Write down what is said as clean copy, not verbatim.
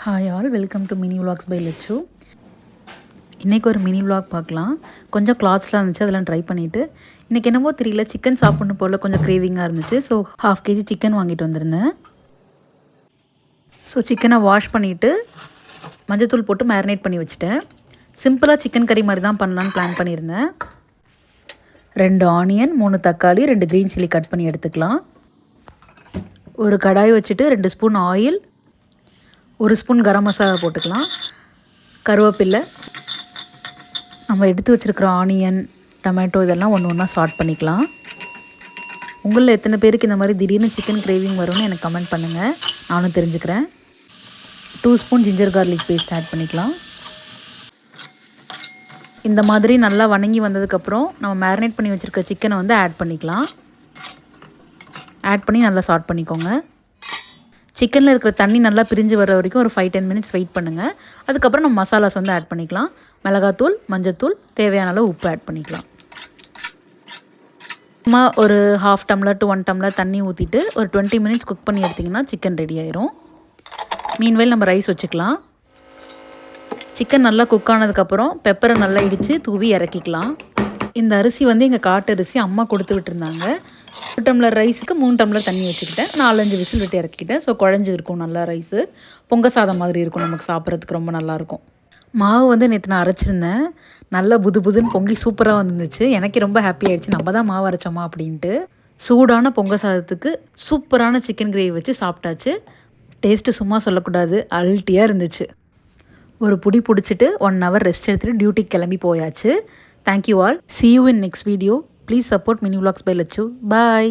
Hi all, welcome to mini vlogs by Latchu. இன்றைக்கி ஒரு mini vlog பார்க்கலாம். கொஞ்சம் கிளாத்ஸ்லாம் இருந்துச்சு, அதெல்லாம் ட்ரை பண்ணிவிட்டு இன்றைக்கி என்னமோ தெரியல, சிக்கன் சாப்பிட்ணும் போல் கொஞ்சம் கிரேவிங்காக இருந்துச்சு. ஸோ 1/2 kg சிக்கன் வாங்கிட்டு வந்திருந்தேன். ஸோ சிக்கனை வாஷ் பண்ணிவிட்டு மஞ்சத்தூள் போட்டு மேரினேட் பண்ணி வச்சுட்டேன். சிம்பிளாக சிக்கன் கறி மாதிரி தான் பண்ணலான்னு பிளான் பண்ணியிருந்தேன். 2 ஆனியன், 3 தக்காளி, 2 க்ரீன் சில்லி கட் பண்ணி எடுத்துக்கலாம். ஒரு கடாய் வச்சுட்டு 2 spoon oil, 1 spoon garam masala போட்டுக்கலாம். கருவேப்பில்லை, நம்ம எடுத்து வச்சுருக்கிற ஆனியன், டொமேட்டோ இதெல்லாம் ஒன்று ஒன்றா சாட் பண்ணிக்கலாம். உங்களில் எத்தனை பேருக்கு இந்த மாதிரி திடீர்னு சிக்கன் கிரேவிங் வரும்னு எனக்கு கமெண்ட் பண்ணுங்கள், நானும் தெரிஞ்சுக்கிறேன். 2 spoon ginger garlic paste add பண்ணிக்கலாம். இந்த மாதிரி நல்லா வணங்கி வந்ததுக்கப்புறம் நம்ம மேரினேட் பண்ணி வச்சுருக்க சிக்கனை வந்து ஆட் பண்ணிக்கலாம். ஆட் பண்ணி நல்லா சாட் பண்ணிக்கோங்க. சிக்கனில் இருக்கிற தண்ணி நல்லா பிரிஞ்சு வர வரைக்கும் ஒரு 5-10 மினிட்ஸ் வெயிட் பண்ணுங்கள். அதுக்கப்புறம் நம்ம மசாலாஸ் வந்து ஆட் பண்ணிக்கலாம். மிளகாத்தூள், மஞ்சத்தூள், தேவையான அளவு உப்பு ஆட் பண்ணிக்கலாம். சும்மா ஒரு 1/2 டம்ளர் to 1 டம்ளர் தண்ணி ஊற்றிட்டு ஒரு 20 மினிட்ஸ் குக் பண்ணி எடுத்திங்கன்னா சிக்கன் ரெடி ஆயிரும். மீன்வேல் நம்ம ரைஸ் வச்சுக்கலாம். சிக்கன் நல்லா குக் ஆனதுக்கப்புறம் பெப்பரை நல்லா இடித்து தூவி இறக்கிக்கலாம். இந்த அரிசி வந்து எங்கள் காட்டு அரிசி, அம்மா கொடுத்து விட்டுருந்தாங்க. 1 டம்ளர் ரைஸுக்கு 3 டம்ளர் தண்ணி வச்சுக்கிட்டேன். 4-5 விசில் விட்டு இறக்கிக்கிட்டேன். ஸோ குழஞ்சி இருக்கும் நல்லா ரைஸு. பொங்க சாதம் மாதிரி இருக்கும், நமக்கு சாப்பிட்றதுக்கு ரொம்ப நல்லாயிருக்கும். மாவு வந்து நேற்று நான் அரைச்சிருந்தேன். நல்லா புதுன்னு பொங்கி சூப்பராக வந்துருந்துச்சு. எனக்கு ரொம்ப ஹாப்பி ஆகிடுச்சு, நம்ம தான் மாவு அரைச்சோமா அப்படின்ட்டு. சூடான பொங்க சாதத்துக்கு சூப்பரான சிக்கன் கிரேவி வச்சு சாப்பிட்டாச்சு. டேஸ்ட்டு சும்மா சொல்லக்கூடாது, அல்ட்டியாக இருந்துச்சு. ஒரு பிடிச்சிட்டு 1 hour ரெஸ்ட் எடுத்துகிட்டு டியூட்டிக்கு கிளம்பி போயாச்சு. Thank you all. See you in next video. Please support Mini Vlogs by Lachu. Bye.